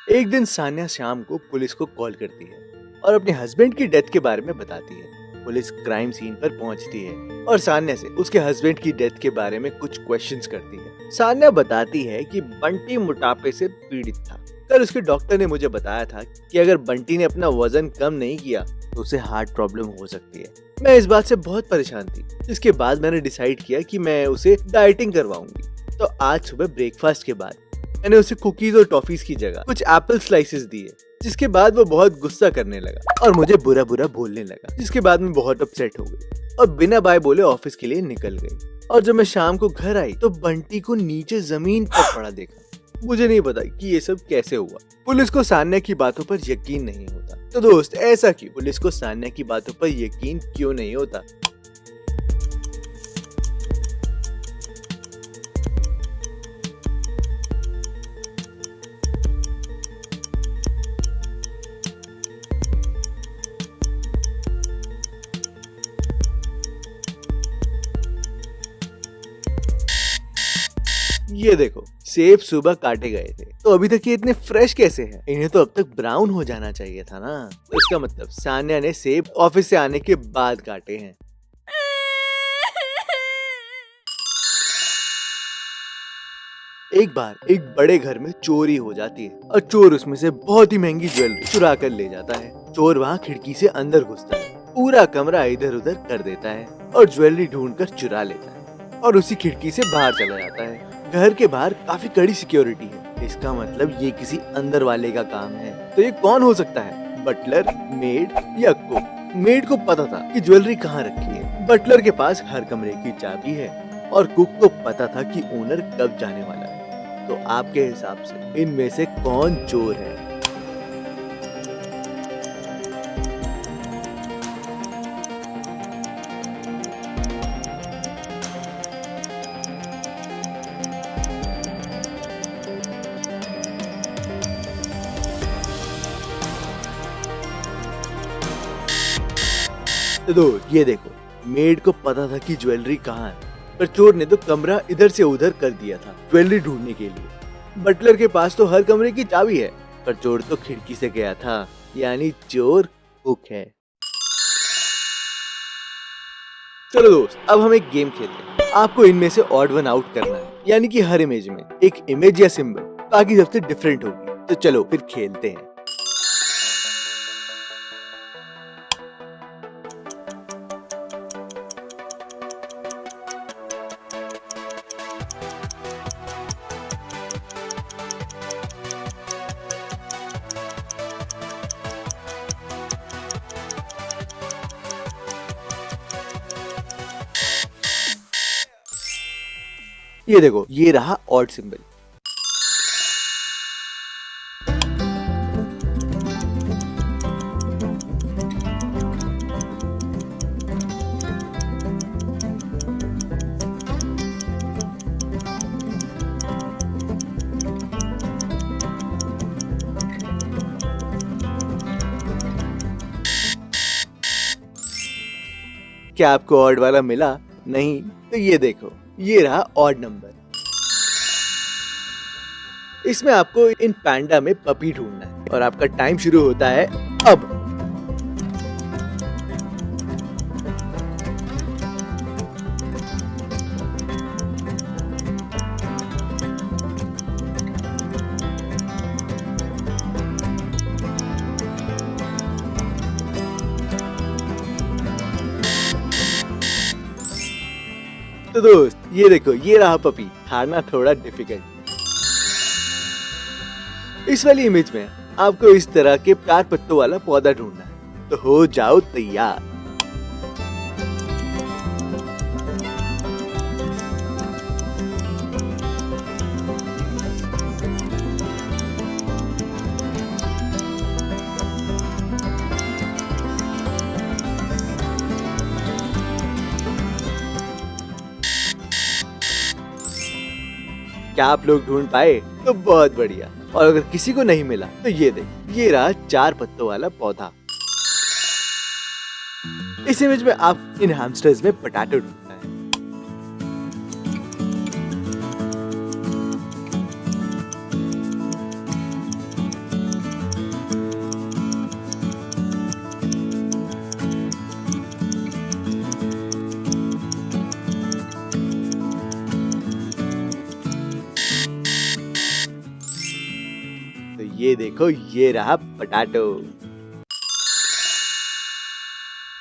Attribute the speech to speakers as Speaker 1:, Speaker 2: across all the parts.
Speaker 1: एक दिन सान्या शाम को पुलिस को कॉल करती है और अपने हस्बैंड की डेथ के बारे में बताती है। पुलिस क्राइम सीन पर पहुंचती है और सान्या से उसके हस्बैंड की डेथ के बारे में कुछ क्वेश्चंस करती है। सान्या बताती है कि बंटी मोटापे से पीड़ित था। कल उसके डॉक्टर ने मुझे बताया था कि अगर बंटी ने अपना वजन कम नहीं किया तो उसे हार्ट प्रॉब्लम हो सकती है। मैं इस बात से बहुत परेशान थी। इसके बाद मैंने डिसाइड किया कि मैं उसे डाइटिंग करवाऊंगी। तो आज सुबह ब्रेकफास्ट के बाद मैंने उसे कुकीज और टॉफीज की जगह कुछ एप्पल स्लाइसेस दिए, जिसके बाद वो बहुत गुस्सा करने लगा और मुझे बुरा बुरा बोलने लगा, जिसके बाद मैं बहुत अपसेट हो गई और बिना बाय बोले ऑफिस के लिए निकल गई। और जब मैं शाम को घर आई तो बंटी को नीचे जमीन पर पड़ा देखा। मुझे नहीं पता कि ये सब कैसे हुआ। पुलिस को सान्या की बातों पर यकीन नहीं होता। तो दोस्त, ऐसा क्यों? पुलिस को सान्या की बातों पर यकीन क्यों नहीं होता? ये देखो, सेब सुबह काटे गए थे तो अभी तक ये इतने फ्रेश कैसे हैं? इन्हें तो अब तक ब्राउन हो जाना चाहिए था ना। तो इसका मतलब सान्या ने सेब ऑफिस से आने के बाद काटे हैं। एक बार एक बड़े घर में चोरी हो जाती है और चोर उसमें से बहुत ही महंगी ज्वेलरी चुरा कर ले जाता है। चोर वहाँ खिड़की से अंदर घुसता है, पूरा कमरा इधर उधर कर देता है और ज्वेलरी ढूंढकर चुरा लेता है और उसी खिड़की से बाहर चला जाता है। घर के बाहर काफी कड़ी सिक्योरिटी है। इसका मतलब ये किसी अंदर वाले का काम है। तो ये कौन हो सकता है? बटलर, मेड या कुक? मेड को पता था कि ज्वेलरी कहाँ रखी है। बटलर के पास हर कमरे की चाबी है और कुक को पता था कि ओनर कब जाने वाला है। तो आपके हिसाब से इनमें से कौन चोर है? तो दोस्त, ये देखो, मेड को पता था कि ज्वेलरी कहाँ है, पर चोर ने तो कमरा इधर से उधर कर दिया था ज्वेलरी ढूंढने के लिए। बटलर के पास तो हर कमरे की चाबी है, पर चोर तो खिड़की से गया था, यानी चोर कुक है। चलो दोस्त, अब हम एक गेम खेलते हैं। आपको इनमें से ऑड वन आउट करना है, यानी कि हर इमेज में एक इमेज या सिंबल बाकी सबसे डिफरेंट होगी। तो चलो फिर खेलते हैं। ये देखो, ये रहा ऑड सिंबल। क्या आपको ऑड वाला मिला? नहीं? तो ये देखो, ये रहा ऑड नंबर। इसमें आपको इन पैंडा में पपी ढूंढना है और आपका टाइम शुरू होता है अब। तो दोस्त, ये देखो, ये रहा पपी। हारना थोड़ा डिफिकल्ट। इस वाली इमेज में आपको इस तरह के 4 पत्तों वाला पौधा ढूंढना है। तो हो जाओ तैयार। क्या आप लोग ढूंढ पाए? तो बहुत बढ़िया। और अगर किसी को नहीं मिला तो ये देख, ये रहा 4 पत्तों वाला पौधा। इस इमेज में आप इन हैमस्टर्स में पोटैटो ढूंढना है। ये देखो, ये रहा पटाटो।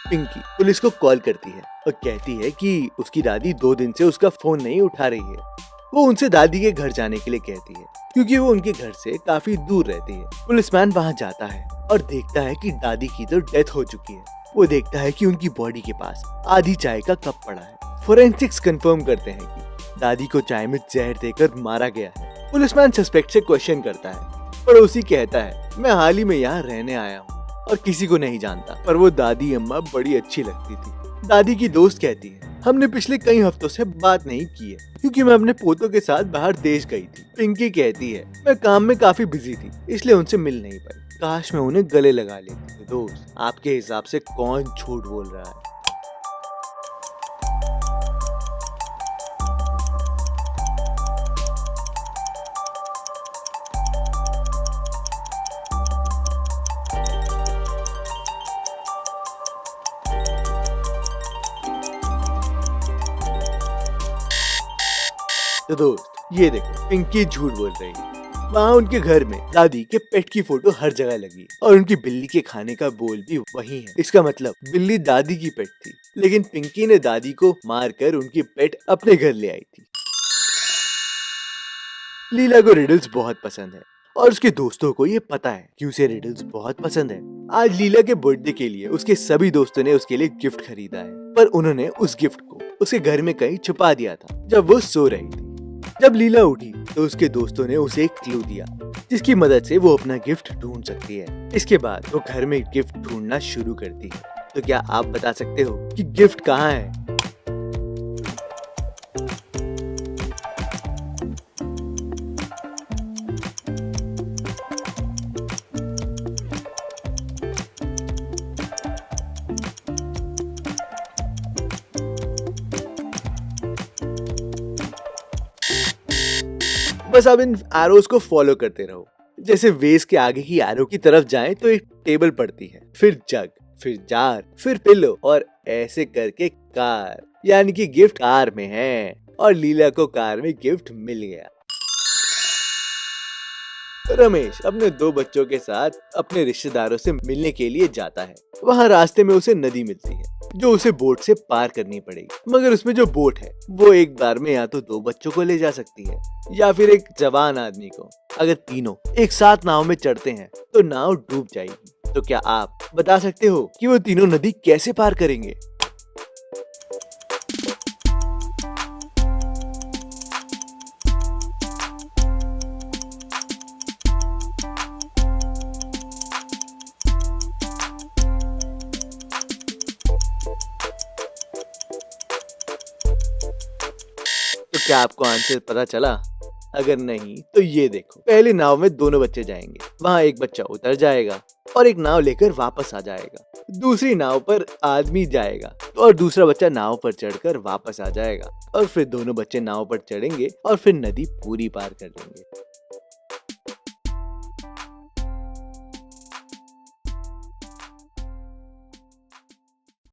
Speaker 1: पिंकी पुलिस को कॉल करती है और कहती है कि उसकी दादी 2 दिन से उसका फोन नहीं उठा रही है। वो उनसे दादी के घर जाने के लिए कहती है क्योंकि वो उनके घर से काफी दूर रहती है। पुलिसमैन वहाँ जाता है और देखता है कि दादी की तो डेथ हो चुकी है। वो देखता है कि उनकी बॉडी के पास आधी चाय का कप पड़ा है। फोरेंसिक्स कंफर्म करते हैं कि दादी को चाय में जहर देकर मारा गया है। पुलिसमैन सस्पेक्ट से क्वेश्चन करता है। पड़ोसी कहता है, मैं हाल ही में यहाँ रहने आया हूँ और किसी को नहीं जानता, पर वो दादी अम्मा बड़ी अच्छी लगती थी। दादी की दोस्त कहती है, हमने पिछले कई हफ्तों से बात नहीं की है क्योंकि मैं अपने पोतों के साथ बाहर देश गई थी। पिंकी कहती है, मैं काम में काफी बिजी थी इसलिए उनसे मिल नहीं पाई। काश मैं उन्हें गले लगा लेती। दोस्त, आपके हिसाब से कौन झूठ बोल रहा है? तो दोस्त, ये देखो, पिंकी झूठ बोल रही है। वहाँ उनके घर में दादी के पेट की फोटो हर जगह लगी है और उनकी बिल्ली के खाने का बोल भी वही है। इसका मतलब बिल्ली दादी की पेट थी, लेकिन पिंकी ने दादी को मारकर उनकी पेट अपने घर ले आई थी। लीला को रिडल्स बहुत पसंद है और उसके दोस्तों को ये पता है कि उसे रिडल्स बहुत पसंद है। आज लीला के बर्थडे के लिए उसके सभी दोस्तों ने उसके लिए गिफ्ट खरीदा है, पर उन्होंने उस गिफ्ट को उसके घर में कहीं छुपा दिया था जब वो सो रही थी। जब लीला उठी तो उसके दोस्तों ने उसे एक क्लू दिया जिसकी मदद से वो अपना गिफ्ट ढूंढ सकती है। इसके बाद वो घर में गिफ्ट ढूंढना शुरू करती है। तो क्या आप बता सकते हो कि गिफ्ट कहाँ है? बस अब इन एरोज को फॉलो करते रहो। जैसे वेस के आगे की एरो की तरफ जाएं तो एक टेबल पड़ती है, फिर जग, फिर जार, फिर पिलो और ऐसे करके कार, यानी कि गिफ्ट कार में है और लीला को कार में गिफ्ट मिल गया। रमेश अपने 2 बच्चों के साथ अपने रिश्तेदारों से मिलने के लिए जाता है। वहाँ रास्ते में उसे नदी मिलती है जो उसे बोट से पार करनी पड़ेगी, मगर उसमें जो बोट है वो एक बार में या तो 2 बच्चों को ले जा सकती है या फिर एक जवान आदमी को। अगर तीनों एक साथ नाव में चढ़ते हैं तो नाव डूब जाएगी। तो क्या आप बता सकते हो कि वो तीनों नदी कैसे पार करेंगे? तो क्या आपको आंसर पता चला? अगर नहीं तो ये देखो, पहले नाव में दोनों बच्चे जाएंगे, वहाँ एक बच्चा उतर जाएगा और एक नाव लेकर वापस आ जाएगा। दूसरी नाव पर आदमी जाएगा और दूसरा बच्चा नाव पर चढ़कर वापस आ जाएगा और फिर दोनों बच्चे नाव पर चढ़ेंगे और फिर नदी पूरी पार कर लेंगे।